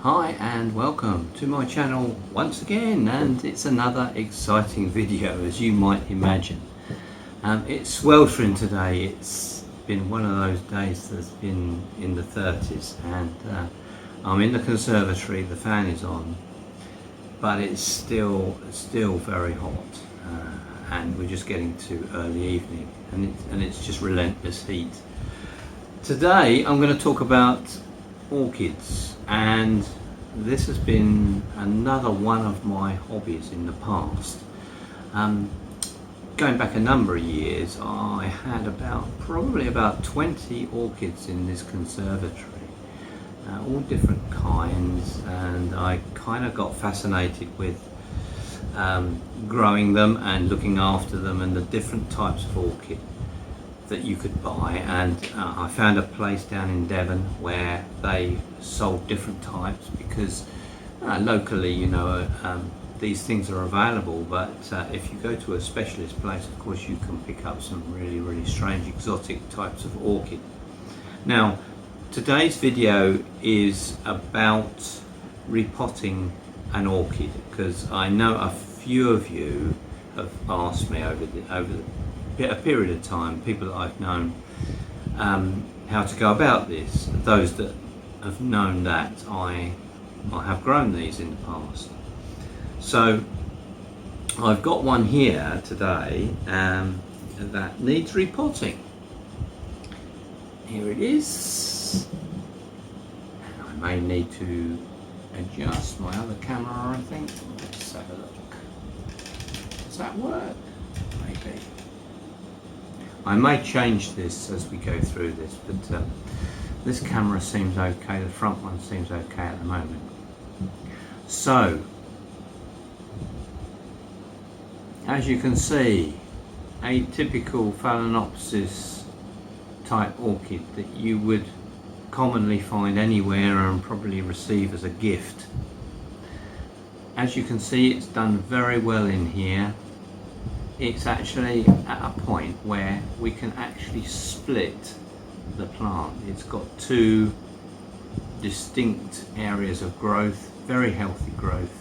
Hi and welcome to my channel once again, and it's another exciting video, as you might imagine. It's sweltering today. It's been one of those days that's been in the 30s, and I'm in the conservatory. The fan is on, but it's still very hot, and we're just getting to early evening, and it's just relentless heat. Today I'm going to talk about orchids, and this has been another one of my hobbies in the past. Going back a number of years, I had probably about 20 orchids in this conservatory, all different kinds, and I kind of got fascinated with growing them and looking after them and the different types of orchid that you could buy. And I found a place down in Devon where they sold different types, because locally, these things are available, but if you go to a specialist place, of course, you can pick up some really strange exotic types of orchid. Now, today's video is about repotting an orchid, because I know a few of you have asked me over a period of time, people that I've known, how to go about this. Those that have known that I have grown these in the past. So I've got one here today that needs repotting. Here it is. And I may need to adjust my other camera, I think. Let's have a look. Does that work? Maybe. I may change this as we go through this, but this camera seems okay. The front one seems okay at the moment. So, as you can see, a typical Phalaenopsis type orchid that you would commonly find anywhere and probably receive as a gift. As you can see, it's done very well in here. It's actually at a point where we can actually split the plant. It's got two distinct areas of growth, very healthy growth.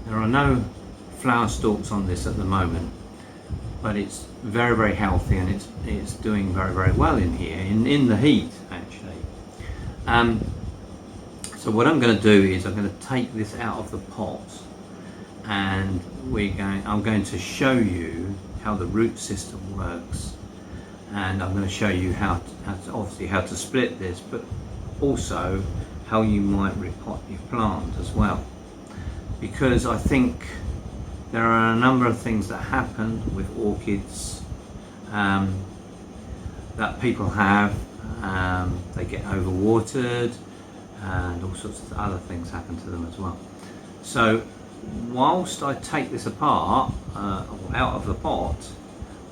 There are no flower stalks on this at the moment, but it's very healthy, and it's doing very well in here, in the heat actually. So what I'm going to do is I'm going to take this out of the pot, and I'm going to show you how the root system works, and I'm going to show you how to split this, but also how you might repot your plant as well, because I think there are a number of things that happen with orchids that people have. They get overwatered, and all sorts of other things happen to them as well. So whilst I take this apart, or out of the pot,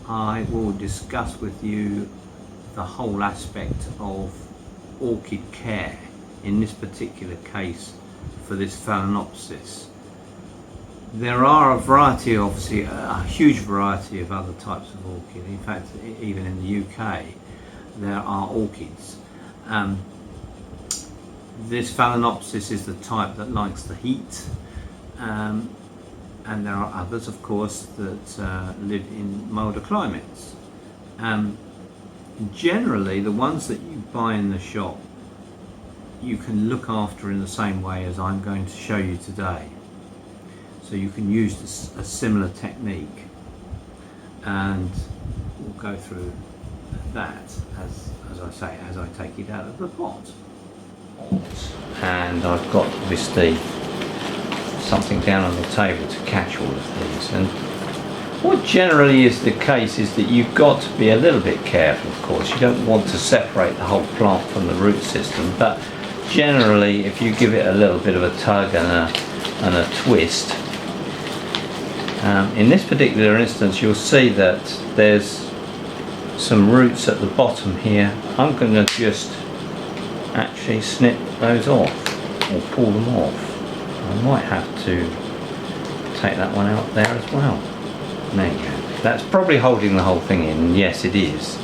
I will discuss with you the whole aspect of orchid care in this particular case for this Phalaenopsis. There are a variety, obviously a huge variety of other types of orchid. In fact, even in the UK there are orchids. This Phalaenopsis is the type that likes the heat, and there are others, of course, that live in milder climates. Generally, the ones that you buy in the shop, you can look after in the same way as I'm going to show you today. So you can use a similar technique, and we'll go through that as I say, as I take it out of the pot. And I've got obviously something down on the table to catch all of these, and what generally is the case is that you've got to be a little bit careful. Of course, you don't want to separate the whole plant from the root system, but generally if you give it a little bit of a tug and a twist, in this particular instance you'll see that there's some roots at the bottom here. I'm going to just actually snip those off, or pull them off. I might have to take that one out there as well. There you go. That's probably holding the whole thing in. Yes, it is.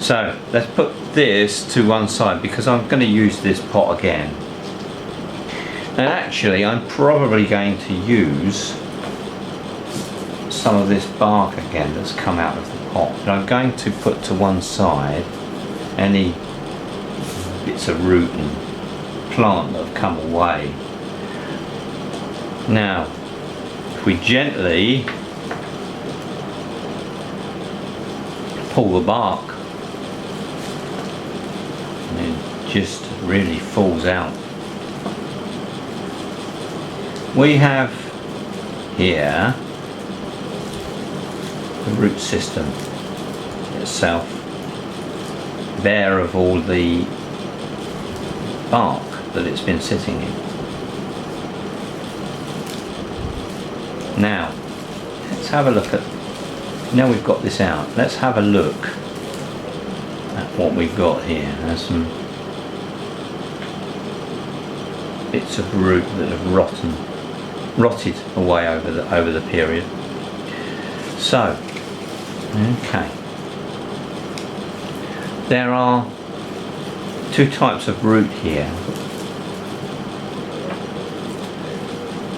So let's put this to one side, because I'm going to use this pot again. And actually I'm probably going to use some of this bark again that's come out of the pot, but I'm going to put to one side any bits of root and plant that have come away. Now if we gently pull the bark, and it just really falls out, we have here the root system itself, bare of all the bark that it's been sitting in. Now let's have a look at, now we've got this out, let's have a look at what we've got here. There's some bits of root that have rotted away over the period. So, okay, there are two types of root here.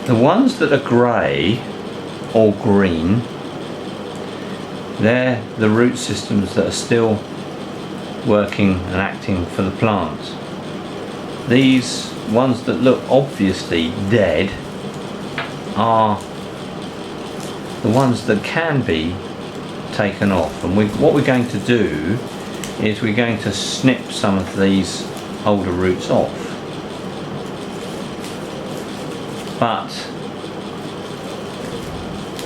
The ones that are grey or green, they're the root systems that are still working and acting for the plants. These ones that look obviously dead are the ones that can be taken off, and what we're going to do is we're going to snip some of these older roots off. But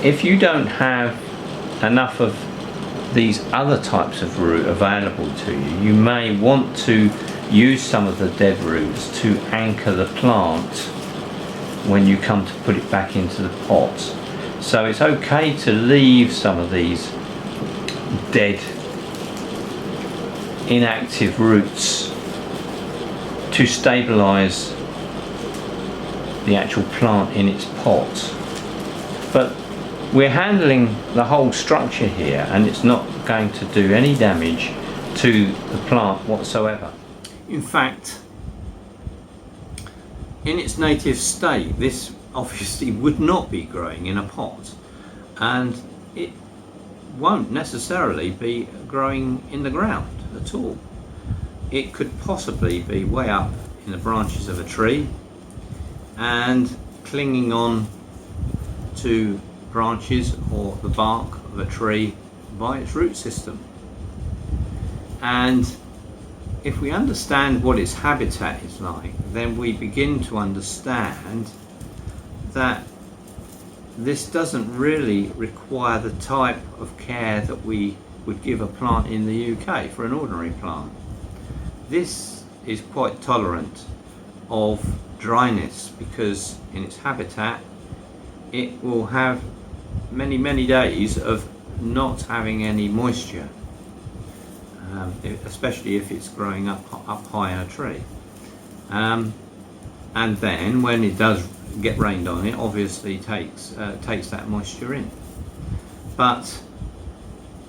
if you don't have enough of these other types of root available to you, you may want to use some of the dead roots to anchor the plant when you come to put it back into the pot. So it's okay to leave some of these dead, inactive roots to stabilise the actual plant in its pot. But we're handling the whole structure here, and it's not going to do any damage to the plant whatsoever. In fact, in its native state, this obviously would not be growing in a pot, and it won't necessarily be growing in the ground at all. It could possibly be way up in the branches of a tree and clinging on to branches or the bark of a tree by its root system. And if we understand what its habitat is like, then we begin to understand that this doesn't really require the type of care that we would give a plant in the UK for an ordinary plant. This is quite tolerant of dryness because in its habitat it will have many days of not having any moisture, especially if it's growing up high in a tree. And then when it does get rained on, it obviously takes that moisture in. But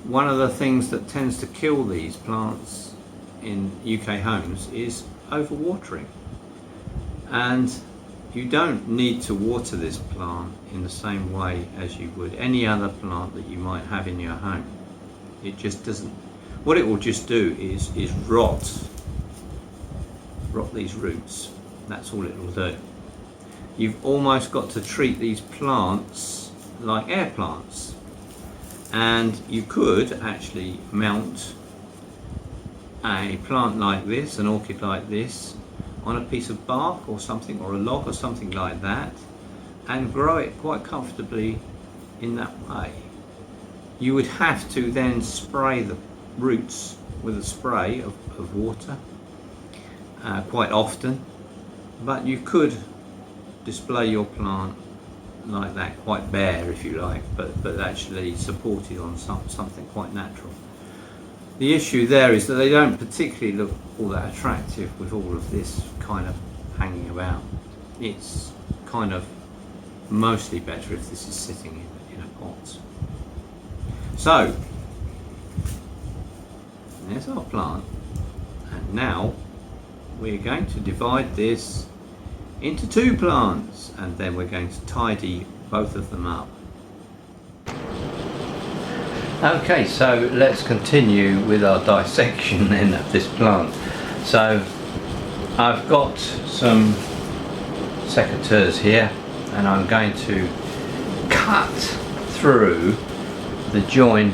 one of the things that tends to kill these plants in UK homes is overwatering, and you don't need to water this plant in the same way as you would any other plant that you might have in your home. It just doesn't. What it will just do is rot these roots. That's all it will do. You've almost got to treat these plants like air plants, and you could actually mount a plant like this, an orchid like this, on a piece of bark or something, or a log or something like that, and grow it quite comfortably in that way. You would have to then spray the roots with a spray of water quite often, but you could display your plant like that, quite bare if you like, but actually supported on something quite natural. The issue there is that they don't particularly look all that attractive with all of this kind of hanging about. It's kind of mostly better if this is sitting in a pot. So there's our plant, and now we're going to divide this into 2 plants, and then we're going to tidy both of them up. Okay, so let's continue with our dissection then of this plant. So I've got some secateurs here, and I'm going to cut through the join.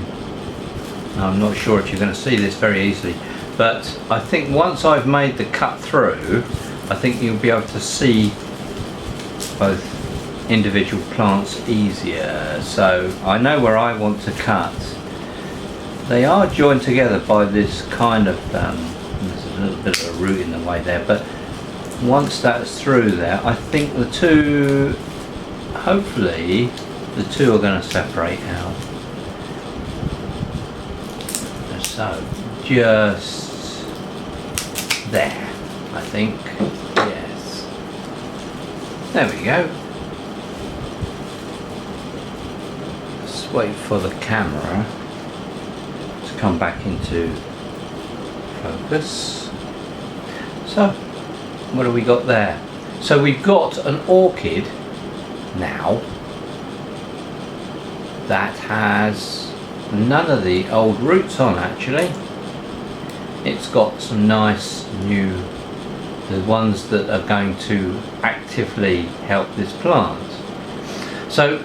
I'm not sure if you're going to see this very easily, but I think once I've made the cut through, I think you'll be able to see both individual plants easier. So I know where I want to cut. They are joined together by this kind of there's a little bit of a root in the way there, but once that's through there, I think the two, hopefully the two are going to separate out. So just there, I think. Yes, there we go. Let's wait for the camera to come back into focus. So what have we got there? So we've got an orchid now that has none of the old roots on. Actually, it's got some nice new, the ones that are going to actively help this plant. So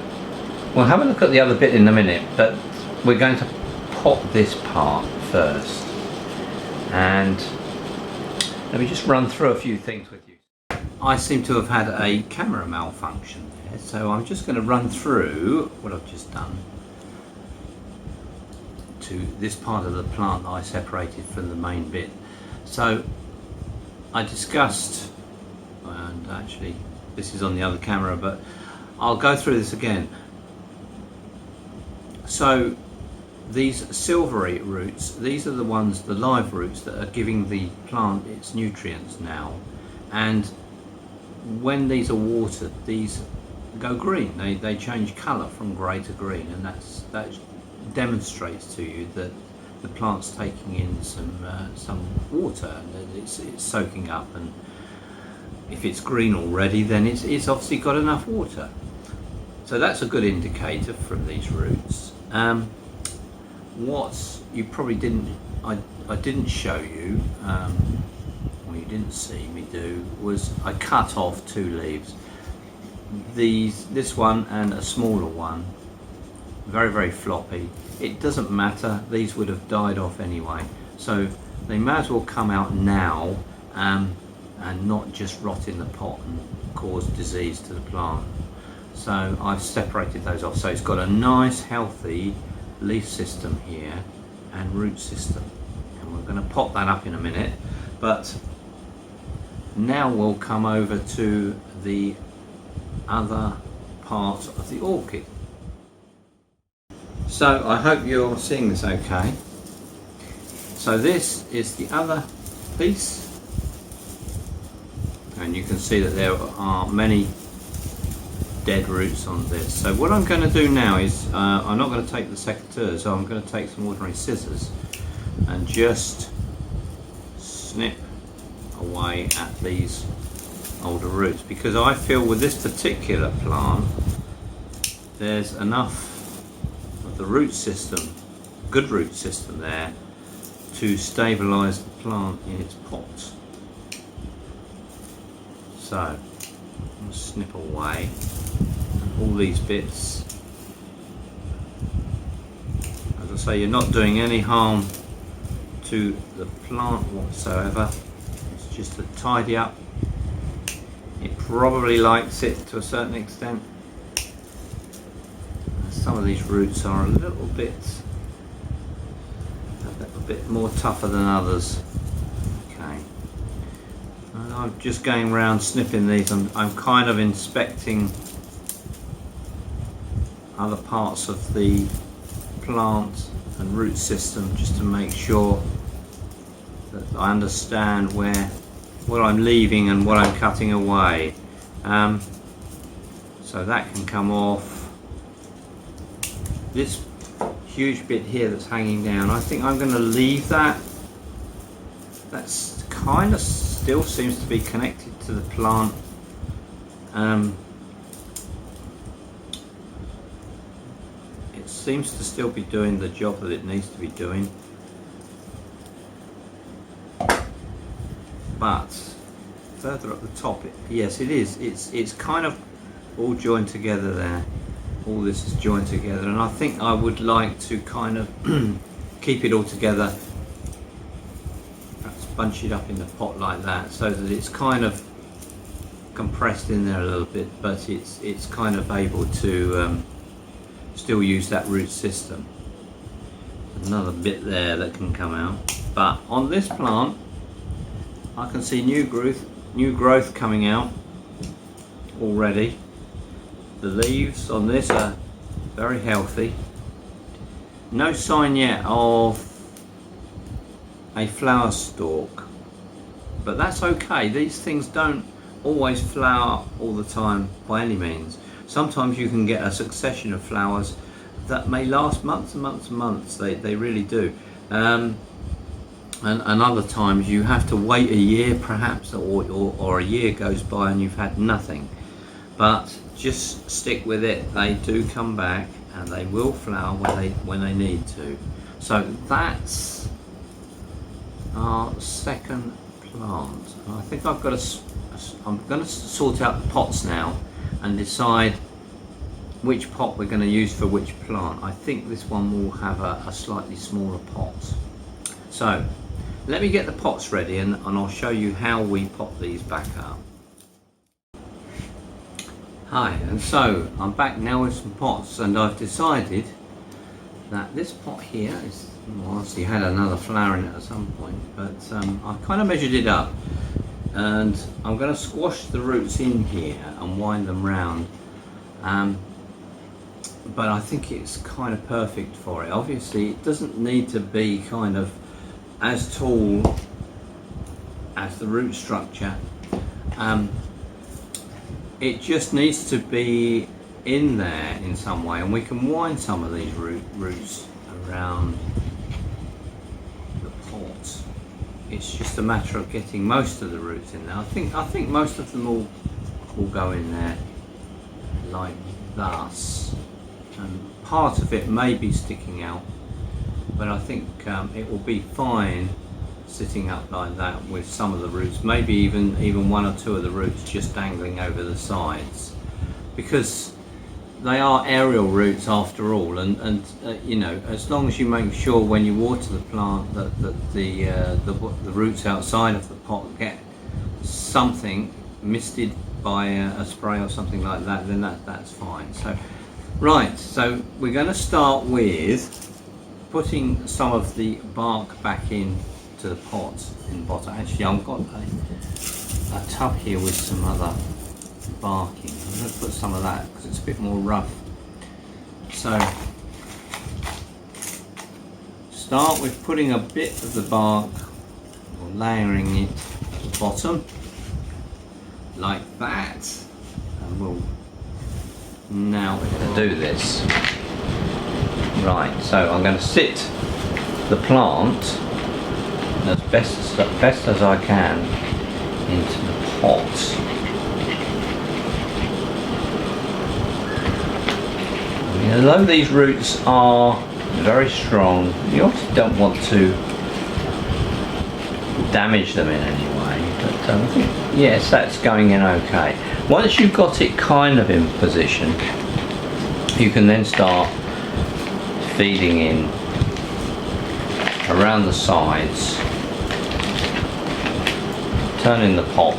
we'll have a look at the other bit in a minute, but we're going to pot this part first, and let me just run through a few things with you. I seem to have had a camera malfunction there, so I'm just going to run through what I've just done to this part of the plant that I separated from the main bit. So I discussed, and actually this is on the other camera, but I'll go through this again. So these silvery roots, these are the ones, the live roots, that are giving the plant its nutrients now, and when these are watered, these go green. They change colour from grey to green, and that demonstrates to you that the plant's taking in some water, and it's soaking up, and if it's green already, then it's obviously got enough water. So that's a good indicator from these roots. What you probably didn't, I didn't show you, or you didn't see me do, was I cut off 2 leaves. This one and a smaller one, very, very floppy. It doesn't matter, these would have died off anyway, so they may as well come out now and not just rot in the pot and cause disease to the plant. So I've separated those off, so it's got a nice healthy leaf system here and root system, and we're going to pop that up in a minute. But now we'll come over to the other part of the orchid. So I hope you're seeing this okay. So this is the other piece, and you can see that there are many dead roots on this. So what I'm going to do now is I'm not going to take the secateur, so I'm going to take some ordinary scissors and just snip away at these older roots, because I feel with this particular plant there's enough of the root system, good root system there, to stabilise the plant in its pot. So I'll snip away all these bits. As I say, you're not doing any harm to the plant whatsoever. It's just to tidy up. It probably likes it to a certain extent. Some of these roots are a little bit more tougher than others. Okay, and I'm just going around snipping these. I'm kind of inspecting other parts of the plant and root system just to make sure that I understand what I'm leaving and what I'm cutting away. So that can come off. This huge bit here that's hanging down, I think I'm going to leave that. That's kind of still seems to be connected to the plant It seems to still be doing the job that it needs to be doing, but further up the top, yes, it is. It's kind of all joined together there. All this is joined together, and I think I would like to kind of keep it all together. Perhaps bunch it up in the pot like that, so that it's kind of compressed in there a little bit, but it's kind of able to still use that root system. Another bit there that can come out, but on this plant I can see new growth coming out already. The leaves on this are very healthy. No sign yet of a flower stalk, but that's okay. These things don't always flower all the time by any means. Sometimes you can get a succession of flowers that may last months and months and months. They really do. And other times you have to wait a year perhaps, or a year goes by and you've had nothing. But just stick with it. They do come back and they will flower when they need to. So that's our second plant. I think I've got I'm going to sort out the pots now and decide which pot we're going to use for which plant. I think this one will have a slightly smaller pot. So let me get the pots ready and I'll show you how we pot these back up. Hi, and so I'm back now with some pots, and I've decided that this pot here is, well, obviously had another flower in it at some point, but I've kind of measured it up, and I'm going to squash the roots in here and wind them round, but I think it's kind of perfect for it. Obviously it doesn't need to be kind of as tall as the root structure. It just needs to be in there in some way, and we can wind some of these roots around the pot. It's just a matter of getting most of the roots in there. I think most of them will go in there like thus, and part of it may be sticking out, but I think it will be fine sitting up like that with some of the roots, maybe even one or two of the roots just dangling over the sides, because they are aerial roots after all, and you know, as long as you make sure when you water the plant that the roots outside of the pot get something misted by a spray or something like that, then that's fine. So right, so we're going to start with putting some of the bark back in to the pot in the bottom. Actually, I've got a tub here with some other barking. I'm going to put some of that because it's a bit more rough. So start with putting a bit of the bark, or layering it at the bottom like that, and we'll now do this. Right, so I'm going to sit the plant as best as I can into the pot. Although these roots are very strong, you obviously don't want to damage them in any way, but I think, yes, that's going in okay. Once you've got it kind of in position, you can then start feeding in around the sides, turning the pot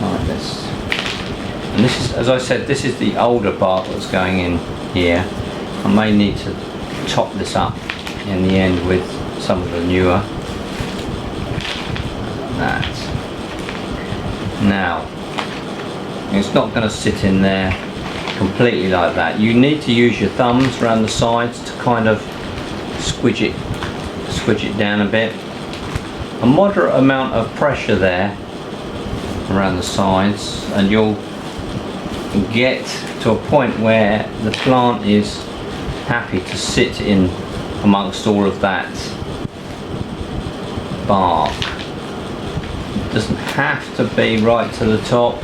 like this. And this is, as I said, this is the older bark that's going in here. I may need to top this up in the end with some of the newer. That. Now, it's not going to sit in there completely like that. You need to use your thumbs around the sides to kind of squidge it down a bit. A moderate amount of pressure there around the sides, and you'll get to a point where the plant is happy to sit in amongst all of that bark. doesn't have to be right to the top.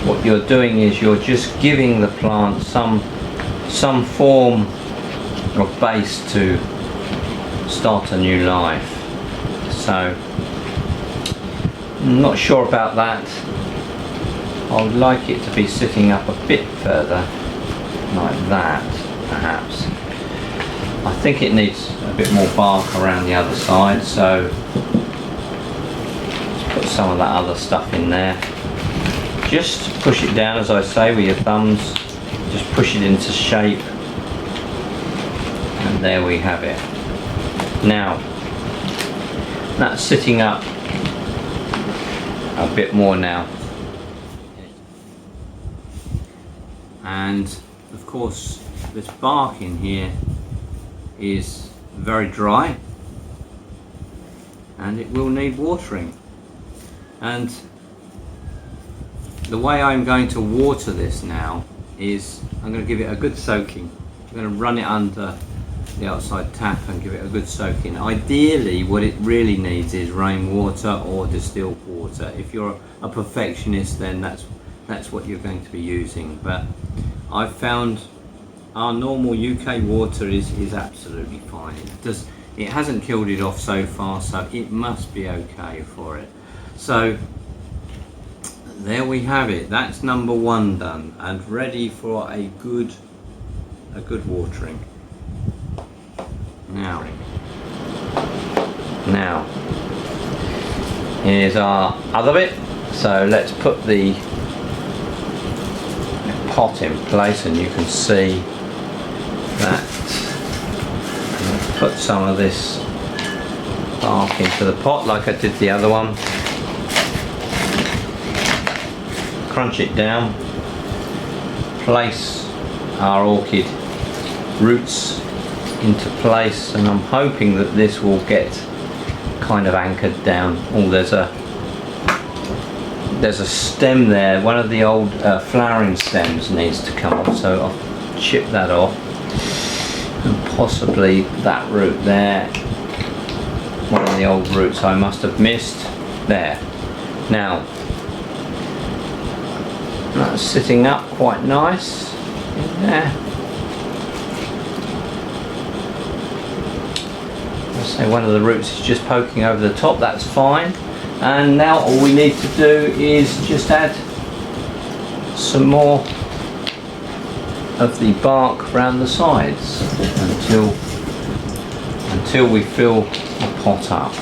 What you're doing is you're just giving the plant some form of base to start a new life. So I'm not sure about that. I would like it to be sitting up a bit further, like that perhaps. I think it needs a bit more bark around the other side, so let's put some of that other stuff in there. Just push it down, as I say, with your thumbs. Just push it into shape, and there we have it. Now that's sitting up a bit more now, and of course this bark in here is very dry and it will need watering. And the way I'm going to water this now is I'm going to give it a good soaking. I'm going to run it under the outside tap and give it a good soaking. Ideally what it really needs is rainwater or distilled water. If you're a perfectionist, then that's what you're going to be using, but I've found our normal UK water is absolutely fine. It hasn't killed it off so far, so it must be okay for it. So there we have it. That's number 1 done and ready for a good watering. Now here's our other bit. So let's put the pot in place, and you can see that. Put some of this bark into the pot like I did the other one. Crunch it down. Place our orchid roots into place, and I'm hoping that this will get kind of anchored down. Oh, there's a stem there. One of the old flowering stems needs to come off, so I'll chip that off, and possibly that root there, one of the old roots I must have missed there. Now that's sitting up quite nice in there. I'll say one of the roots is just poking over the top. That's fine. And now all we need to do is just add some more of the bark around the sides until we fill the pot up.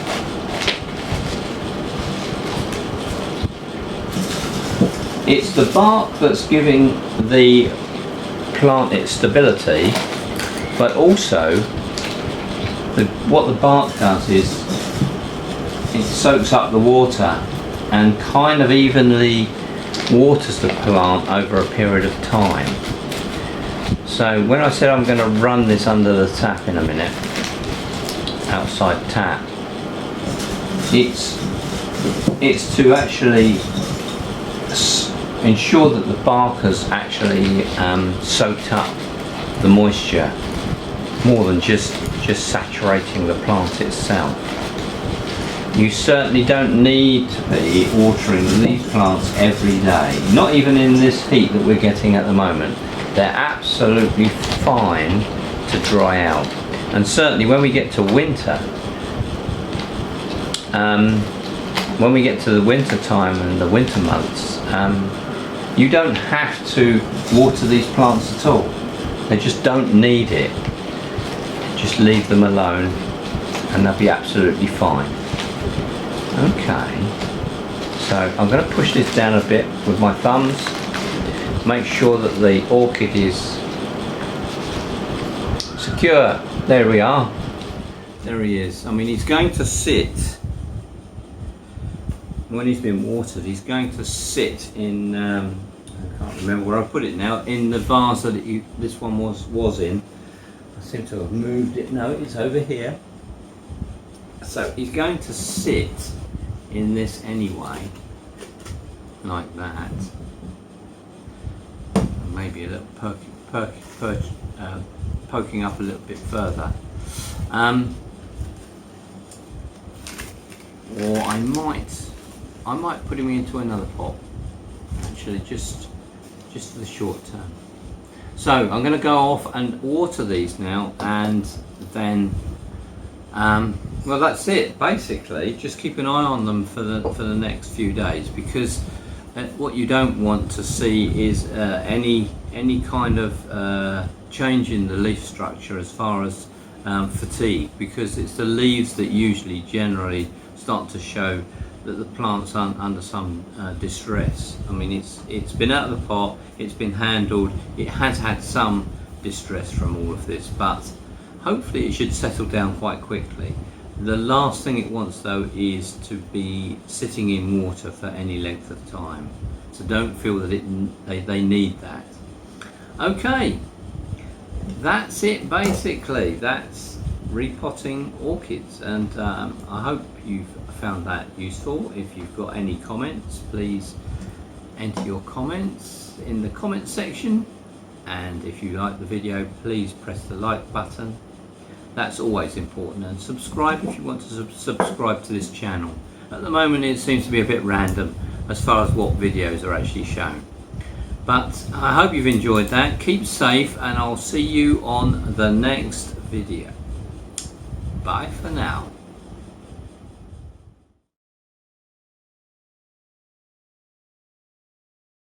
It's the bark that's giving the plant its stability, but also what the bark does is it soaks up the water and kind of evenly waters the plant over a period of time. So when I said I'm going to run this under the tap in a minute, outside tap, it's to actually ensure that the bark has actually soaked up the moisture more than just saturating the plant itself. You certainly don't need to be watering these plants every day, not even in this heat that we're getting at the moment. They're absolutely fine to dry out. And certainly when we get to winter, when we get to the winter time and the winter months, you don't have to water these plants at all. They just don't need it. Just leave them alone and they'll be absolutely fine. Okay, so I'm going to push this down a bit with my thumbs, make sure that the orchid is secure. There we are. There he is. I mean, he's going to sit, when he's been watered, he's going to sit in, I can't remember where I put it now, in the vase that this one was in. I seem to have moved it. No, it's over here. So he's going to sit in this anyway, like that. Maybe a little poking up a little bit further. Or I might I might put him into another pot, actually, just for the short term. So I'm going to go off and water these now, and then well, that's it basically. Just keep an eye on them for the next few days, because what you don't want to see is any kind of change in the leaf structure as far as fatigue, because it's the leaves that usually generally start to show that the plant's under some distress. I mean, it's been out of the pot, it's been handled, it has had some distress from all of this, but hopefully it should settle down quite quickly. The last thing it wants though is to be sitting in water for any length of time, so don't feel that they need that. Okay, that's it basically. That's repotting orchids, and I hope you've found that useful. If you've got any comments, please enter your comments in the comment section, and if you like the video, please press the like button. That's always important, and subscribe if you want to subscribe to this channel. At the moment it seems to be a bit random as far as what videos are actually shown, but I hope you've enjoyed that. Keep safe, and I'll see you on the next video. Bye for now.